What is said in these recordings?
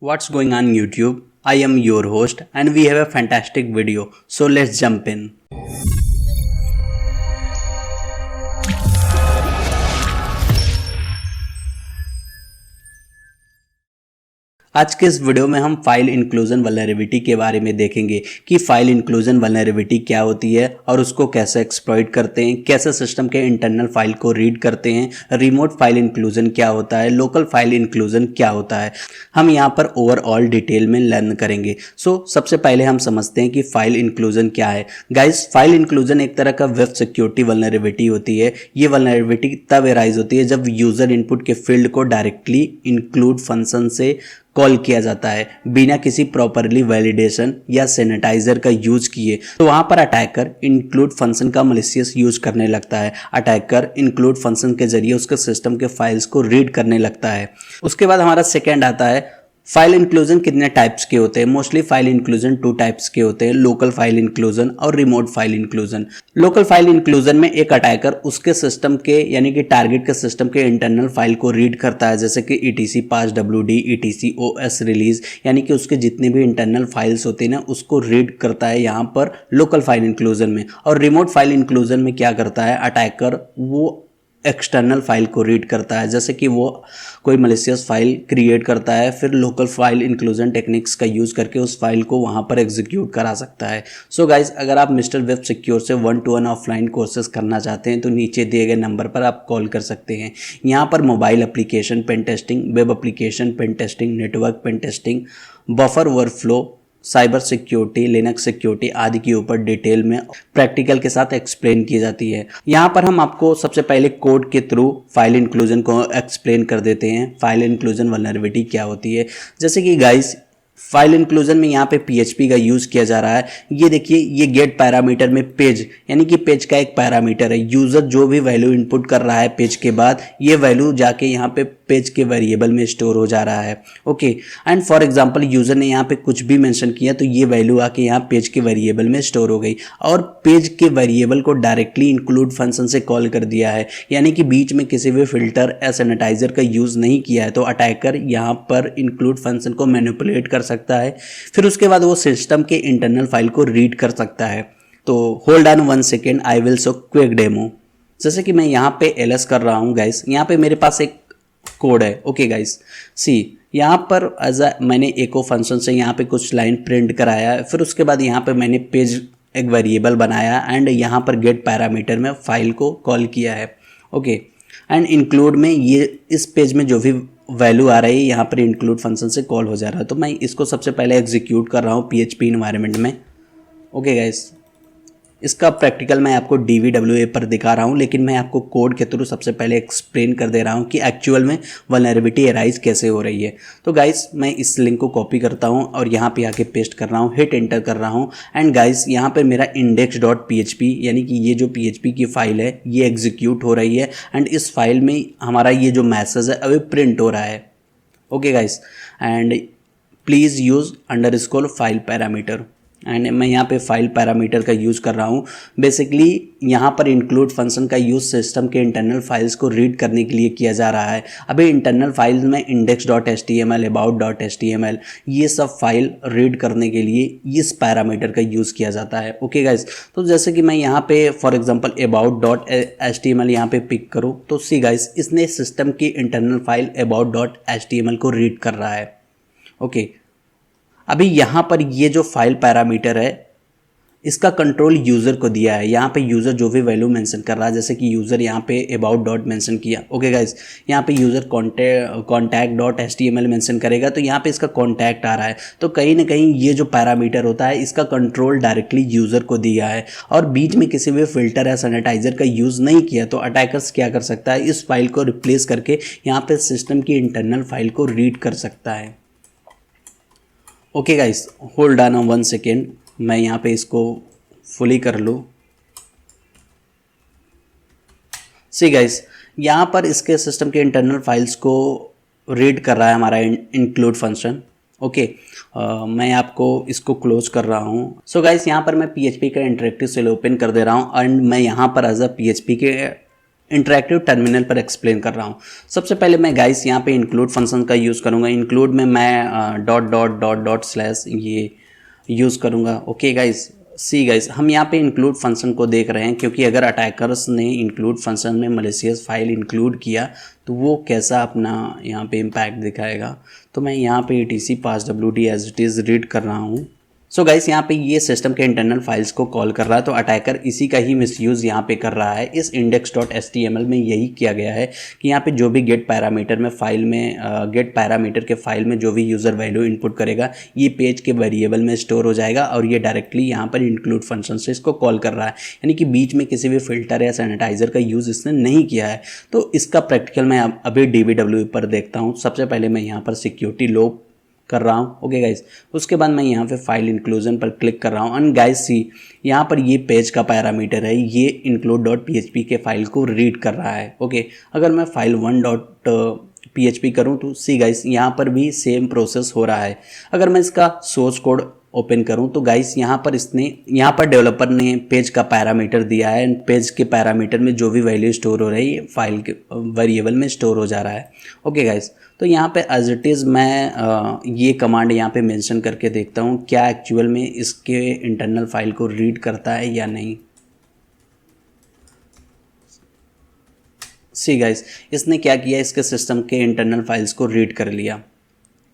What's going on YouTube? I am your host and we have a fantastic video. So let's jump in. आज के इस video में हम file inclusion vulnerability के बारे में देखेंगे कि फाइल इंक्लूजन वल्नरेबिलिटी क्या होती है और उसको कैसे एक्सप्लॉइट करते हैं, कैसे सिस्टम के इंटरनल फाइल को रीड करते हैं, रिमोट फाइल इंक्लूजन क्या होता है, लोकल फाइल इंक्लूजन क्या होता है, हम यहाँ पर ओवरऑल डिटेल में लर्न करेंगे। सबसे पहले हम समझते हैं कि फाइल इंक्लूजन क्या है। गाइस, फाइल इंक्लूजन एक तरह का वेब सिक्योरिटी वल्नरेबिलिटी होती है। ये वल्नरेबिलिटी तब एराइज होती है जब यूजर इनपुट के फील्ड को डायरेक्टली इंक्लूड फंक्शन से कॉल किया जाता है बिना किसी प्रॉपरली वैलिडेशन या सैनिटाइजर का यूज किए। तो वहां पर अटैकर इंक्लूड फंक्शन का मलिशियस यूज करने लगता है। अटैकर इंक्लूड फंक्शन के जरिए उसके सिस्टम के फाइल्स को रीड करने लगता है। उसके बाद हमारा सेकेंड आता है फाइल इंक्लूजन। कितने टाइप्स के होते हैं? मोस्टली फाइल इंक्लूजन 2 टाइप्स के होते हैं, लोकल फाइल इंक्लूजन और remote file inclusion. Local file inclusion में एक अटैकर उसके सिस्टम के यानी कि टारगेट के सिस्टम के इंटरनल फाइल को रीड करता है, जैसे कि etc passwd etc os release, यानी कि उसके जितने भी इंटरनल फाइल्स होते हैं ना उसको रीड करता है यहाँ पर लोकल फाइल इंक्लूजन में। और रिमोट फाइल इंक्लूजन में क्या करता है अटैकर? वो एक्सटर्नल फाइल को रीड करता है, जैसे कि वो कोई मलिशियस फाइल क्रिएट करता है, फिर लोकल फाइल इंक्लूजन टेक्निक्स का यूज़ करके उस फाइल को वहाँ पर एग्जीक्यूट करा सकता है। सो गाइज, अगर आप मिस्टर वेब सिक्योर से 1-to-1 ऑफलाइन कोर्सेज करना चाहते हैं तो नीचे दिए गए नंबर पर आप कॉल कर सकते हैं। यहाँ पर mobile application pen testing, web application pen testing, network pen testing, buffer overflow, cyber security, Linux security आदि के ऊपर डिटेल में प्रैक्टिकल के साथ एक्सप्लेन की जाती है। यहाँ पर हम आपको सबसे पहले कोड के थ्रू फाइल इंक्लूजन को एक्सप्लेन कर देते हैं। फाइल इंक्लूजन वल्नरेबिलिटी क्या होती है? जैसे कि गाइस, फाइल इंक्लूजन में यहाँ पे PHP का यूज़ किया जा रहा है। ये देखिए, ये गेट पैरामीटर में पेज यानी कि पेज का एक पैरामीटर है। यूज़र जो भी वैल्यू इनपुट कर रहा है पेज के बाद, ये वैल्यू जाके यहाँ पे पेज के वेरिएबल में स्टोर हो जा रहा है। Okay, and for example user ने यहाँ पे कुछ भी मेंशन किया तो ये वैल्यू आके यहाँ पेज के वेरिएबल में स्टोर हो गई और पेज के वेरिएबल को डायरेक्टली इंक्लूड फंक्शन से कॉल कर दिया है, यानी कि बीच में किसी भी फिल्टर या सैनिटाइजर का यूज़ नहीं किया है। तो अटैकर यहाँ पर इंक्लूड फंक्शन को मैनिपुलेट कर सकता है, फिर उसके बाद वो सिस्टम के इंटरनल फाइल को रीड कर सकता है। तो hold on 1 second, I will show quick demo. जैसे कि मैं यहाँ पे ls कर रहा हूँ गाइस, यहाँ पे मेरे पास एक कोड है। ओके गाइस, सी यहाँ पर मैंने एको फंक्शन से यहाँ पे कुछ लाइन प्रिंट कराया है, फिर उसके बाद यहाँ पे मैंने पेज एक वेरिएबल बनाया एंड यहाँ पर गेट पैरामीटर में फाइल को कॉल किया है। ओके, एंड इंक्लूड में ये इस पेज में जो भी वैल्यू आ रही है यहाँ पर इंक्लूड फंक्शन से कॉल हो जा रहा है। तो मैं इसको सबसे पहले एग्जीक्यूट कर रहा हूँ PHP इन्वायरमेंट में। ओके गाइस, इसका प्रैक्टिकल मैं आपको DVWA पर दिखा रहा हूँ, लेकिन मैं आपको कोड के थ्रू सबसे पहले एक्सप्लेन कर दे रहा हूँ कि एक्चुअल में वल्नरेबिलिटी अराइज कैसे हो रही है। तो गाइस, मैं इस लिंक को कॉपी करता हूँ और यहाँ पे आके पेस्ट कर रहा हूँ, हिट एंटर कर रहा हूँ एंड गाइस यहाँ पे मेरा index.php यानी कि ये जो PHP की फाइल है ये एग्जीक्यूट हो रही है एंड इस फाइल में हमारा ये जो मैसेज है अभी प्रिंट हो रहा है। Okay guys, and please use underscore file parameter and मैं यहाँ पे फाइल पैरामीटर का यूज़ कर रहा हूँ। बेसिकली यहाँ पर इंक्लूड फंक्शन का यूज़ सिस्टम के इंटरनल फाइल्स को रीड करने के लिए किया जा रहा है। अभी इंटरनल फाइल्स में index.html, about.html ये सब फाइल रीड करने के लिए इस पैरामीटर का यूज़ किया जाता है। ओके गाइस, तो जैसे कि मैं यहाँ पे फॉर एग्जांपल about.html यहाँ पे पिक करूँ तो सी गाइस, इसने सिस्टम की इंटरनल फाइल about.html को रीड कर रहा है। ओके, अभी यहाँ पर ये जो फाइल पैरामीटर है इसका कंट्रोल यूज़र को दिया है। यहाँ पे यूज़र जो भी वैल्यू मेंशन कर रहा है, जैसे कि यूज़र यहाँ पे अबाउट डॉट मेंशन किया। ओके गाइस, यहाँ पे user contact dot HTML mention करेगा तो यहाँ पे इसका कॉन्टैक्ट आ रहा है। तो कहीं ना कहीं ये जो पैरामीटर होता है इसका कंट्रोल डायरेक्टली यूज़र को दिया है और बीच में किसी भी फिल्टर या सैनिटाइजर का यूज़ नहीं किया। तो अटैकर्स क्या कर सकता है, इस फाइल को रिप्लेस करके यहाँ पे सिस्टम की इंटरनल फाइल को रीड कर सकता है। Okay guys, hold on 1 second, मैं यहाँ पे इसको फुली कर लूँ। सी गाइस, यहाँ पर इसके सिस्टम के इंटरनल फाइल्स को रीड कर रहा है हमारा इंक्लूड फंक्शन। ओके, मैं आपको इसको क्लोज कर रहा हूँ। सो गाइस, यहाँ पर मैं PHP का इंटरेक्टिव सेल ओपन कर दे रहा हूँ एंड मैं यहाँ पर एज अ PHP के इंटरैक्टिव टर्मिनल पर एक्सप्लेन कर रहा हूँ। सबसे पहले मैं गाइस यहाँ पे इंक्लूड फंक्शन का यूज़ करूँगा। इंक्लूड में मैं dot dot dot dot slash ये यूज़ करूँगा। ओके गाइस, सी गाइस, हम यहाँ पे इंक्लूड फंक्शन को देख रहे हैं क्योंकि अगर अटैकर्स ने इंक्लूड फंक्शन में मलिशियस फाइल इंक्लूड किया तो वो कैसा अपना यहाँ पे इम्पैक्ट दिखाएगा। तो मैं यहाँ पे etc passwd as it is read कर रहा हूँ। सो गाइस, यहाँ पे ये सिस्टम के इंटरनल फाइल्स को कॉल कर रहा है, तो अटैकर इसी का ही मिसयूज़ यहाँ पे कर रहा है। इस index.html में यही किया गया है कि यहाँ पे जो भी गेट पैरामीटर में फाइल में गेट पैरामीटर के फाइल में जो भी यूज़र वैल्यू इनपुट करेगा ये पेज के वेरिएबल में स्टोर हो जाएगा और ये डायरेक्टली यहाँ पर इंक्लूड फंक्शन से इसको कॉल कर रहा है, यानी कि बीच में किसी भी फिल्टर या सैनिटाइजर का यूज़ इसने नहीं किया है। तो इसका प्रैक्टिकल मैं अभी DBW पर देखता हूँ। सबसे पहले मैं यहाँ पर सिक्योरिटी लो कर रहा हूँ। ओके गाइस, उसके बाद मैं यहाँ पे फाइल इंक्लूजन पर क्लिक कर रहा हूँ एंड गाइस सी, यहाँ पर ये पेज का पैरामीटर है, ये include.php के फाइल को रीड कर रहा है। ओके, अगर मैं फाइल 1.php करूँ तो सी गाइस, यहाँ पर भी सेम प्रोसेस हो रहा है। अगर मैं इसका सोर्स कोड ओपन करूं तो गाइस यहाँ पर डेवलपर ने पेज का पैरामीटर दिया है एंड पेज के पैरामीटर में जो भी वैल्यू स्टोर हो रही है फाइल के वेरिएबल में स्टोर हो जा रहा है। ओके गाइस, तो यहाँ पे एज इट इज़ मैं ये कमांड यहाँ पे मेंशन करके देखता हूँ क्या एक्चुअल में इसके इंटरनल फाइल को रीड करता है या नहीं। सी गाइस, इसने क्या किया, इसके सिस्टम के इंटरनल फाइल्स को रीड कर लिया,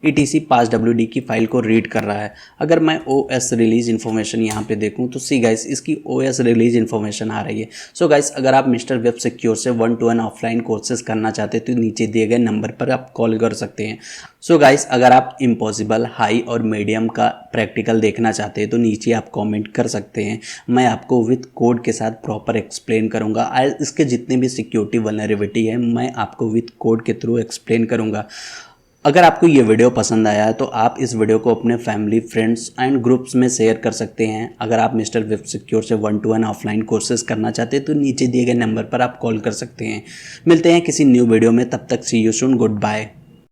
etc passwd की फाइल को रीड कर रहा है। अगर मैं OS रिलीज इन्फॉर्मेशन यहाँ पे देखूँ तो सी गाइस, इसकी OS रिलीज इन्फॉर्मेशन आ रही है। सो गाइस, अगर आप मिस्टर वेब सिक्योर से 1-to-1 ऑफलाइन कोर्सेज करना चाहते हैं तो नीचे दिए गए नंबर पर आप कॉल कर सकते हैं। सो गाइस, अगर आप इम्पॉसिबल, हाई और मीडियम का प्रैक्टिकल देखना चाहते हैं तो नीचे आप कॉमेंट कर सकते हैं। मैं आपको विथ कोड के साथ प्रॉपर एक्सप्लेन करूँगा। इसके जितने भी सिक्योरिटी वल्नरेबिलिटी है मैं आपको विथ कोड के थ्रू एक्सप्लेन करूँगा। अगर आपको ये वीडियो पसंद आया है तो आप इस वीडियो को अपने फैमिली, फ्रेंड्स एंड ग्रुप्स में शेयर कर सकते हैं। अगर आप मिस्टर वेब सिक्योर से 1-to-1 ऑफलाइन कोर्सेज करना चाहते हैं तो नीचे दिए गए नंबर पर आप कॉल कर सकते हैं। मिलते हैं किसी न्यू वीडियो में, तब तक सी यू सून, गुड बाय।